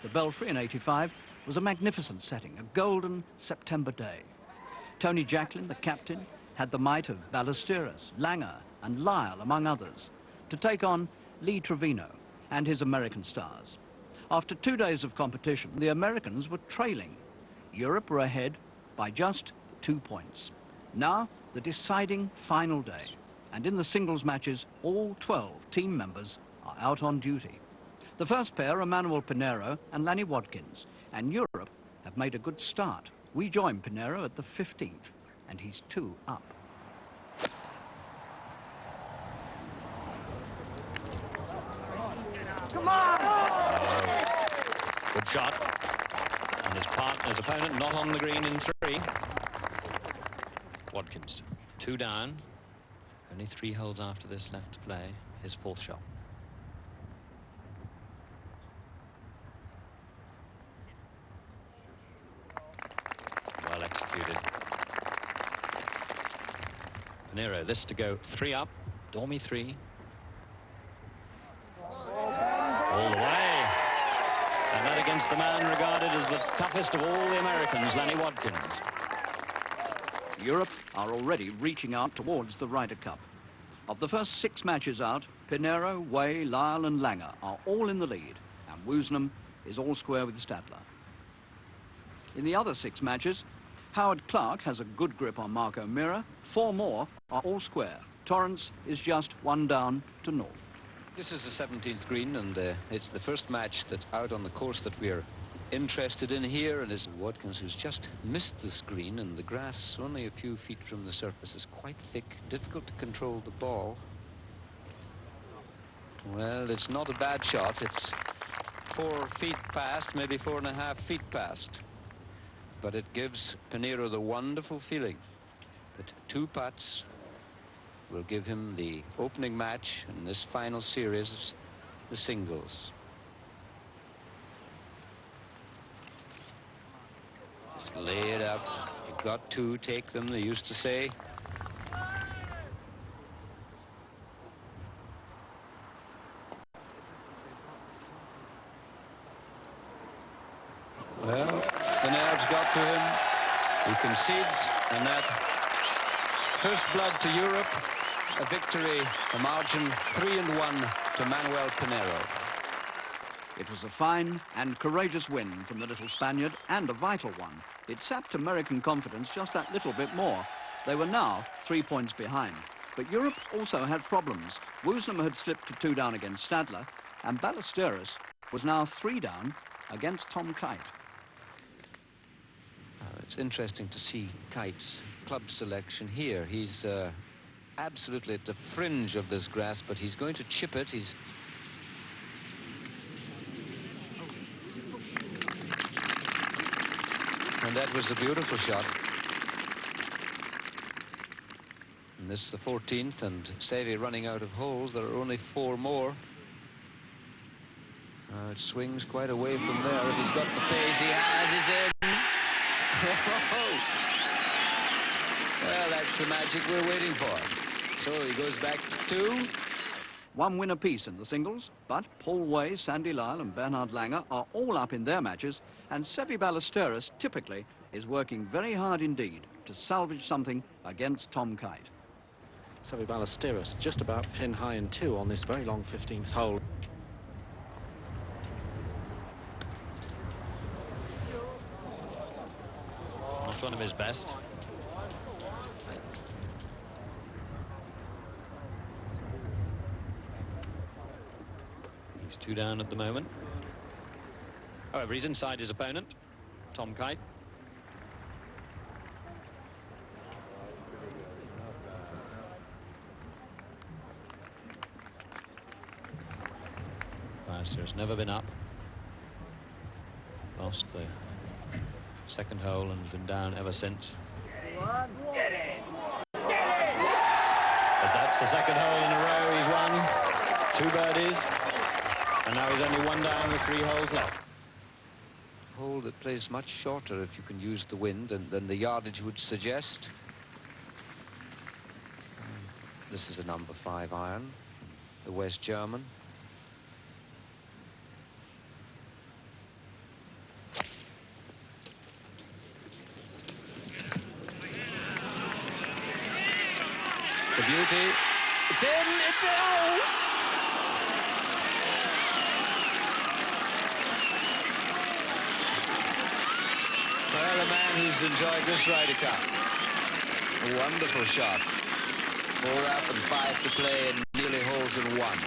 the Belfry in '85 was a magnificent setting, a golden September day. Tony Jacklin, the captain, had the might of Ballesteros, Langer and Lyle, among others, to take on Lee Trevino and his American stars. After 2 days of competition, the Americans were trailing. Europe were ahead by just 2 points. Now, the deciding final day. And in the singles matches, all 12 team members are out on duty. The first pair are Manuel Pinheiro and Lanny Watkins, and Europe have made a good start. We join Pinheiro at the 15th, and he's 2 up. Come on! Good shot. And his opponent not on the green in 3. Watkins, 2 down. Only 3 holes after this left to play. His 4th shot. Well executed. Pinheiro, this to go 3 up. Dormy 3. All the way. And that against the man regarded as the toughest of all the Americans, Lanny Watkins. Europe are already reaching out towards the Ryder Cup. Of the first 6 matches out, Pinheiro, Way, Lyle and Langer are all in the lead, and Woosnam is all square with Stadler. In the other 6 matches, Howard Clark has a good grip on Marco Mira. 4 more are all square. Torrance is just 1 down to North. This is the 17th green, and it's the first match that's out on the course that we're interested in here, and it's Watkins who's just missed the screen, and the grass only a few feet from the surface is quite thick, difficult to control the ball. Well, it's not a bad shot. It's 4 feet past, maybe 4.5 feet past, but it gives Pinheiro the wonderful feeling that 2 putts will give him the opening match in this final series, the singles. Just lay it up. You've got to take them, they used to say. Well, the nerves got to him. He concedes, and that first blood to Europe. A victory, a margin 3-1 to Manuel Pinheiro. It was a fine and courageous win from the little Spaniard, and a vital one. It sapped American confidence just that little bit more. They were now 3 points behind. But Europe also had problems. Woosnam had slipped to 2 down against Stadler, and Ballesteros was now 3 down against Tom Kite. It's interesting to see Kite's club selection here. He's absolutely at the fringe of this grass, but he's going to chip it. And that was a beautiful shot. And this is the 14th, and Sevi running out of holes. There are only 4 more. It swings quite away from there. If he's got the pace, he has his in. Well, that's the magic we're waiting for. So he goes back to 2. 1 win apiece in the singles, but Paul Way, Sandy Lyle and Bernhard Langer are all up in their matches, and Sevi Ballesteros typically is working very hard indeed to salvage something against Tom Kite. Sevi Ballesteros just about pin high in 2 on this very long 15th hole. Not one of his best. He's 2 down at the moment. However, he's inside his opponent, Tom Kite. Ballesteros never been up. Lost the 2nd hole and has been down ever since. Get it! But that's the 2nd hole in a row he's won. 2 birdies. And now he's only 1 down with 3 holes left. Hole that plays much shorter if you can use the wind than the yardage would suggest. This is a number 5 iron, the West German. he's enjoyed this Ryder Cup. A wonderful shot. 4 up and 5 to play and nearly holes in 1.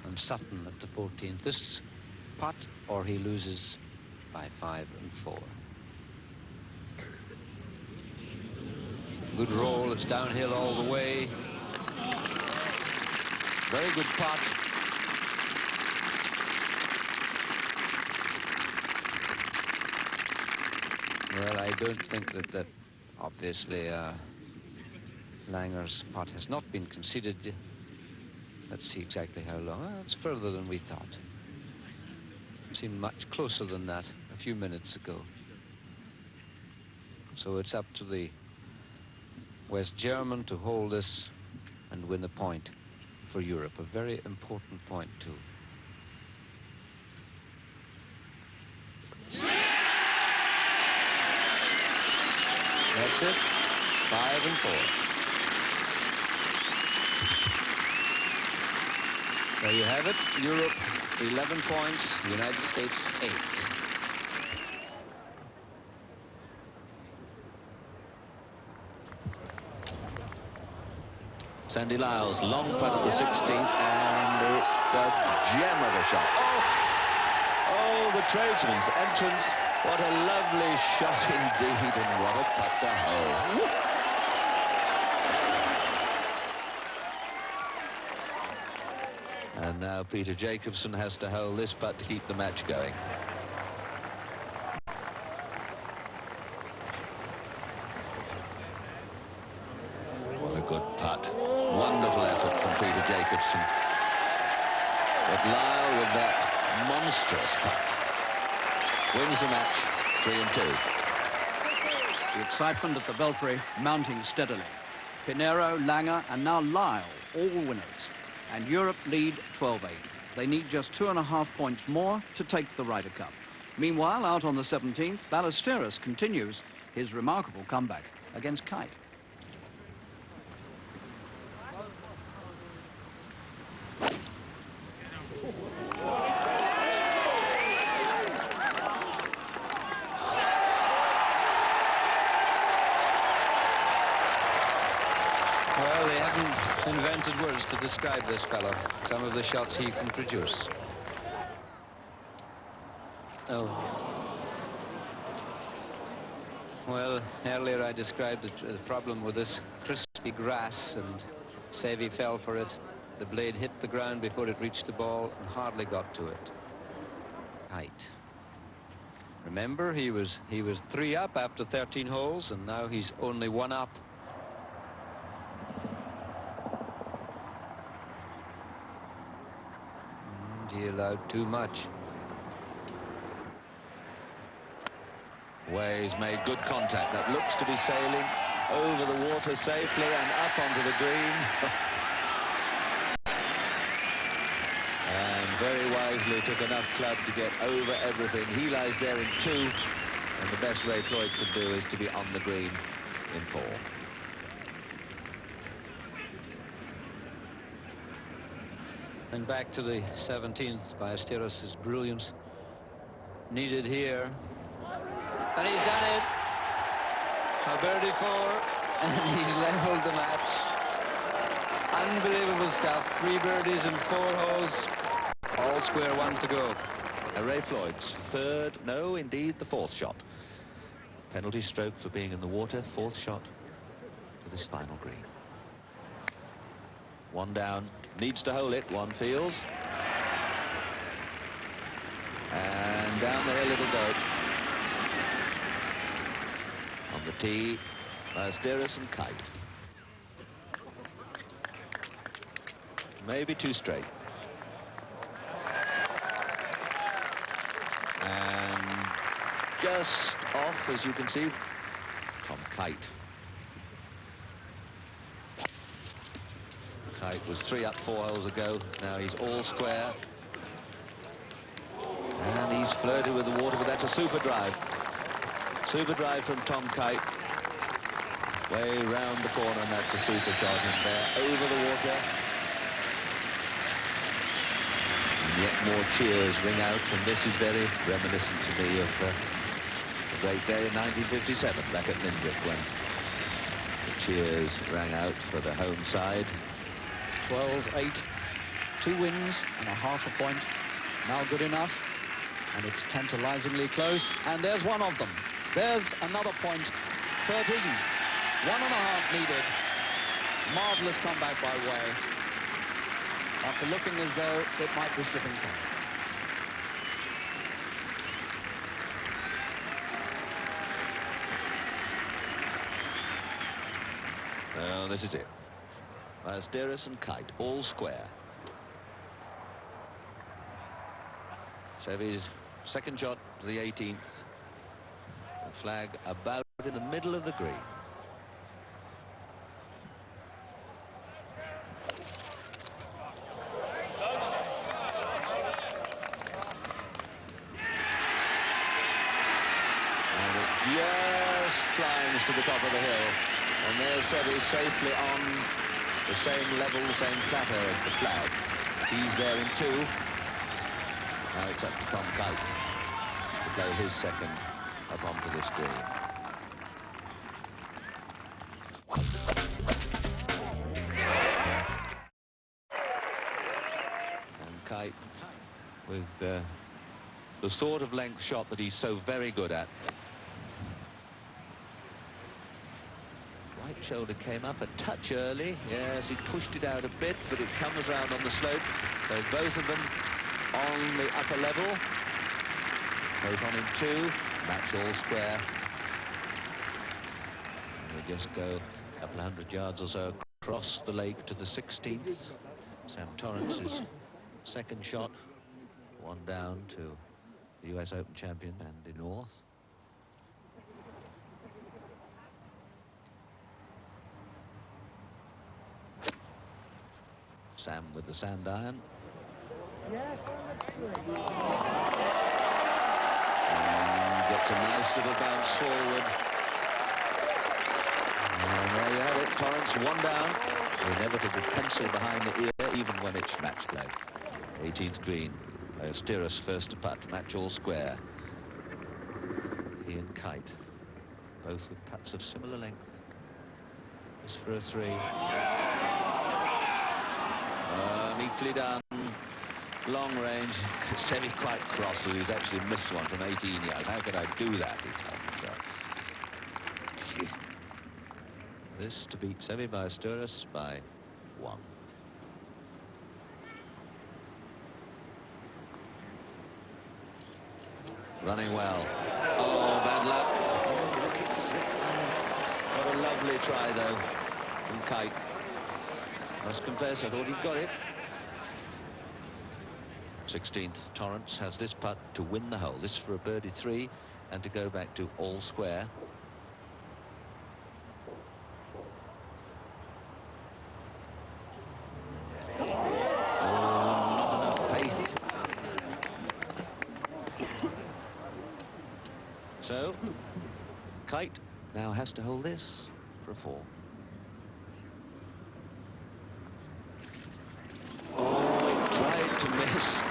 And Sutton at the 14th. This putt, or he loses by 5 and 4. Good roll. It's downhill all the way. Very good putt. Well, I don't think that obviously Langer's putt has not been conceded. Let's see exactly how long. Well, it's further than we thought. It seemed much closer than that a few minutes ago. So it's up to the West German to hold this and win a point for Europe. A very important point too. That's it. 5 and 4. There you have it. Europe 11 points, United States 8. Sandy Lyle's long putt at the 16th, and it's a gem of a shot. Oh, the tradesman's entrance. What a lovely shot indeed, and what a putt to hole. And now Peter Jacobsen has to hole this putt to keep the match going. What a good putt. Wonderful effort from Peter Jacobsen. But Lyle, with that monstrous putt, wins the match 3 and 2. The excitement at the Belfry mounting steadily. Pinero, Langer and now Lyle, all winners. And Europe lead 12-8. They need just 2.5 points more to take the Ryder Cup. Meanwhile, out on the 17th, Ballesteros continues his remarkable comeback against Kite. Well, they haven't invented words to describe this fellow. Some of the shots he can produce. Oh. Well, earlier I described the problem with this crispy grass, and Sevi fell for it. The blade hit the ground before it reached the ball and hardly got to it. Kite. Remember, he was 3 up after 13 holes, and now he's only 1 up. He allowed too much. Way's made good contact. That looks to be sailing over the water safely and up onto the green. And very wisely took enough club to get over everything. He lies there in 2, and the best Ray Floyd could do is to be on the green in 4. And back to the 17th. Ballesteros' brilliance needed here. And he's done it. A birdie 4, and he's leveled the match. Unbelievable stuff. 3 birdies and 4 holes. All square, 1 to go. Ray Floyd's 3rd, no, indeed, the 4th shot. Penalty stroke for being in the water. 4th shot to this final green. 1 down. Needs to hole it, one feels. And down the hill it'll go. On the tee, Ballesteros and Kite. Maybe 2 straight. And just off, as you can see, Tom Kite. Kite was 3 up 4 holes ago. Now he's all square. And he's flirted with the water, but that's a super drive. Super drive from Tom Kite. Way round the corner, and that's a super shot in there. Over the water. And yet more cheers ring out, and this is very reminiscent to me of the Great day in 1957 back at Nindrick when the cheers rang out for the home side. 12-8, 2 wins and a half a point. Now good enough, and it's tantalizingly close, and there's one of them. There's another point. 13, 1.5 needed. Marvellous comeback by Way, after looking as though it might be slipping point. Well, this is it. Ballesteros and Kite, all square. Sevy's second shot to the 18th. The flag about in the middle of the green. And it just climbs to the top of the hill. And there's Sevy safely on the same level, the same plateau as the flag. He's there in 2. Now it's up to Tom Kite to play his second up onto this green. And Kite with the sort of length shot that he's so very good at. Right shoulder came up a touch early. Yes, he pushed it out a bit, but it comes round on the slope. So both of them on the upper level. Both on in 2. Match all square. And we just go a couple of 100 yards or so across the lake to the 16th. Sam Torrance's second shot. 1 down to the US Open champion Andy North. Sam with the sand iron. And gets a nice little bounce forward. And there you have it, Torrance, 1 down. The inevitable pencil behind the ear, even when it's match play. 18th green. Ballesteros first to putt, match all square. He and Kite, both with putts of similar length. This for a 3. Neatly done, long range. Sevy quite cross, so he's actually missed one from 18 yards. How could I do that? He tells himself. This to beat Sevy Ballesteros by 1. Running well. Oh, bad luck. Look, it's slipped there. What a lovely try, though, from Kite. I must confess, I thought he'd got it. 16th, Torrance has this putt to win the hole. This for a birdie 3 and to go back to all square. Oh, not enough pace. So, Kite now has to hold this for a 4. Tried to miss,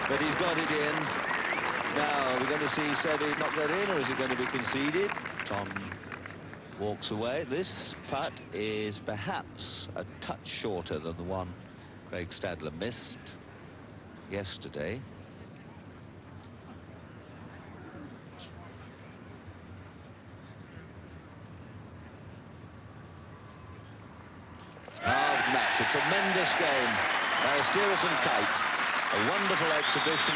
but he's got it in. Now, are we going to see Sevy knock that in, or is it going to be conceded? Tom walks away. This putt is perhaps a touch shorter than the one Craig Stadler missed yesterday. Halved match, a tremendous game. Ballesteros and Kite, a wonderful exhibition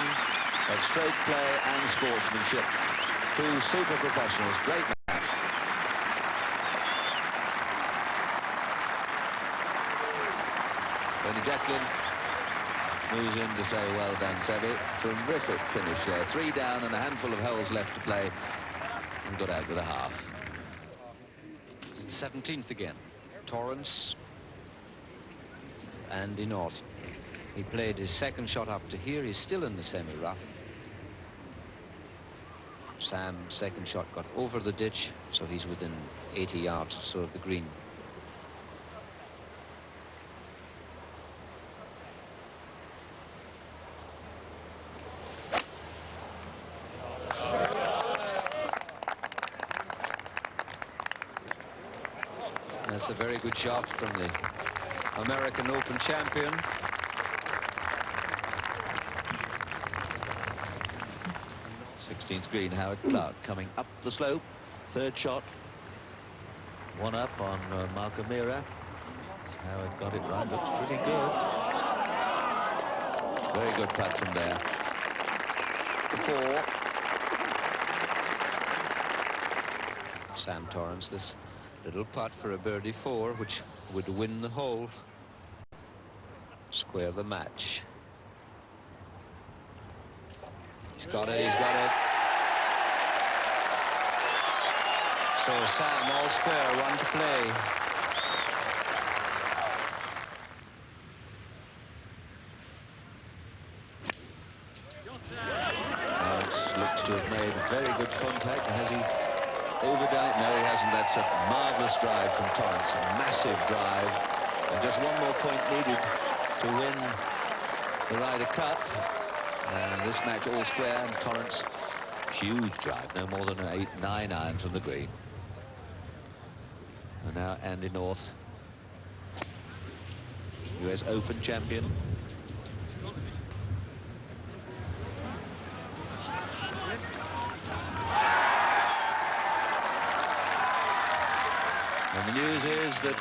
of stroke play and sportsmanship. 2 super professionals, great match. Tony Jacklin moves in to say well done, Sevy. Terrific finish there. 3 down and a handful of holes left to play, and got out with a half. 17th again. Torrance and in North. He played his second shot up to here. He's still in the semi-rough. Sam's second shot got over the ditch, so he's within 80 yards or so of the green. That's a very good shot from the American Open champion. th green, Howard Clark coming up the slope. Third shot. One up on Marco Mira. Howard got it right. Looks pretty good. Very good putt from there. Four. Sam Torrance, this little putt for a birdie 4, which would win the hole. Square the match. He's got it, he's got it. So Sam all square, 1 to play. Looks to have made very good contact. Has he overdone it? No, he hasn't. That's a marvellous drive from Torrance. A massive drive. And just one more point needed to win the Ryder Cup. And this match all square, and Torrance, huge drive, no more than an 8-9 iron from the green. And now Andy North, US Open champion. And the news is that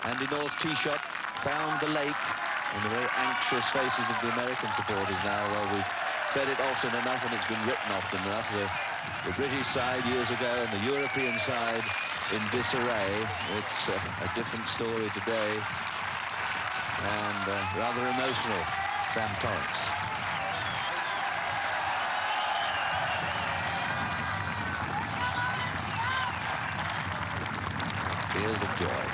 Andy North's tee shot found the lake, in the very anxious faces of the American supporters now. Well, we've said it often enough, and it's been written often enough. The British side years ago and the European side in disarray. It's a different story today, and rather emotional. Sam Torrance. Tears of joy.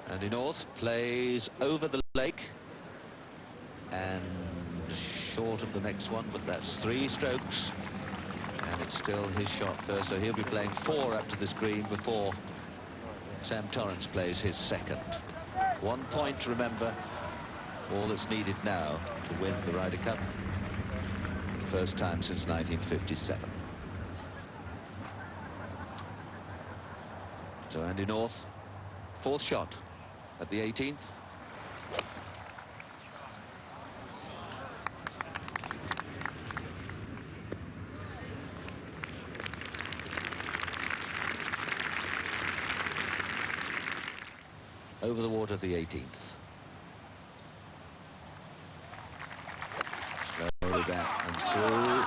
Andy North plays over the lake and short of the next one, but that's 3 strokes, and it's still his shot first, so he'll be playing 4 up to this green before Sam Torrance plays his second. 1 point, remember, all that's needed now to win the Ryder Cup. First time since 1957. So Andy North, 4th shot at the 18th. Over the water, the 18th. Slowly back and through.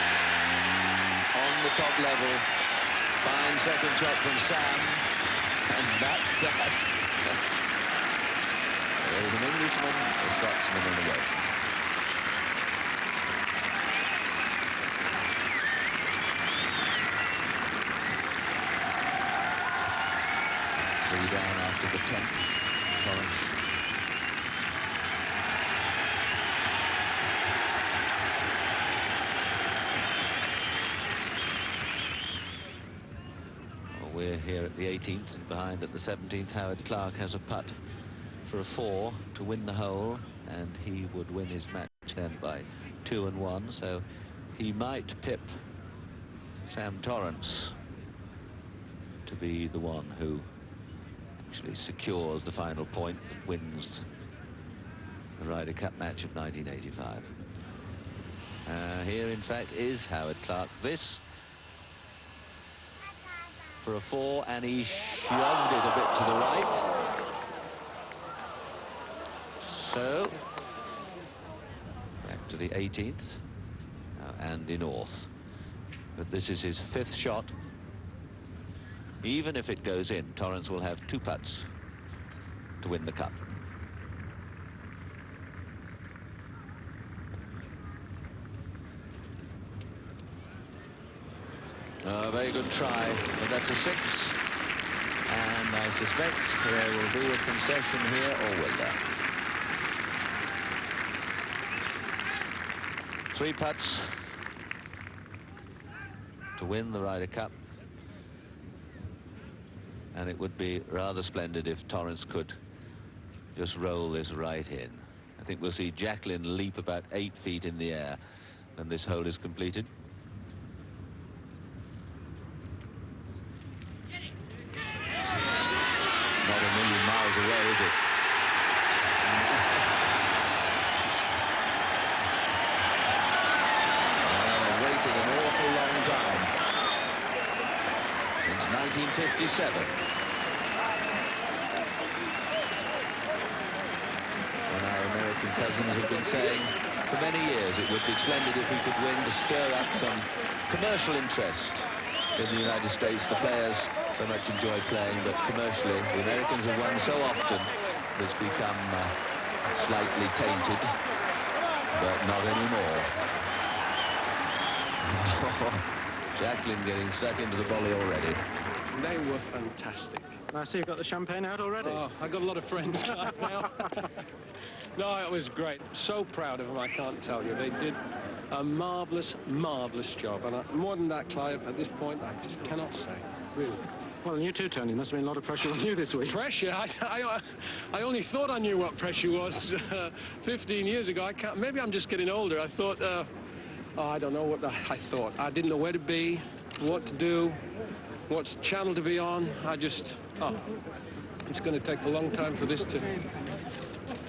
And on the top level, fine second shot from Sam, and that's that. There is an Englishman, a Scotsman, and a Welshman. Three down after the 10th. Torrance. Well, we're here at the 18th, and behind at the 17th, Howard Clark has a putt for a 4 to win the hole, and he would win his match then by 2 and 1, so he might pip Sam Torrance to be the one who actually secures the final point that wins the Ryder Cup match of 1985. Here, in fact, is Howard Clark. This for a 4, and he shoved it a bit to the right. So, back to the 18th. Now Andy North. But this is his 5th shot. Even if it goes in, Torrance will have 2 putts to win the cup. A very good try, but that's a 6. And I suspect there will be a concession here, or will there? 3 putts to win the Ryder Cup. And it would be rather splendid if Torrance could just roll this right in. think we'll see Jacqueline leap about 8 feet in the air when this hole is completed. Not a million miles away, is it? Waited an awful long time. Since 1957. And our American cousins have been saying for many years it would be splendid if we could win to stir up some commercial interest in the United States. The players so much enjoy playing, but commercially the Americans have won so often it's become slightly tainted, but not anymore. Jacqueline getting stuck into the volley already. They were fantastic. I see you've got the champagne out already. Oh, I got a lot of friends now. No, it was great. So proud of them, I can't tell you. They did a marvellous, marvellous job. And more than that, Clive, at this point, I just cannot say, really. Well, and you too, Tony. Must have been a lot of pressure on you this week. Pressure? I only thought I knew what pressure was 15 years ago. Maybe I'm just getting older. I thought, oh, I don't know what I thought. I didn't know where to be, what to do, what channel to be on. It's going to take a long time for this to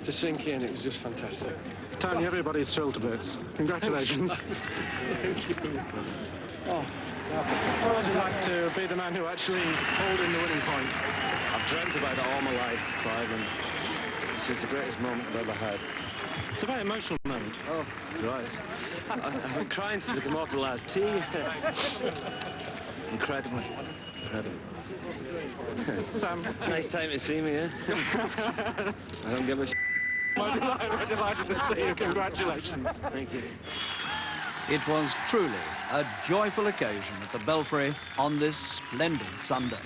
sink in. It was just fantastic. Tony, everybody's thrilled to bits. Congratulations. Thank you. Oh. What was it like to be the man who actually pulled in the winning point? I've dreamt about it all my life, Clive, and this is the greatest moment I've ever had. It's a very emotional moment. Oh, Christ. I've been crying since I came off the last tee. Incredibly. Sam. Nice time to see me, eh? I don't give a We're delighted to see you. Congratulations. Thank you. It was truly a joyful occasion at the Belfry on this splendid Sunday.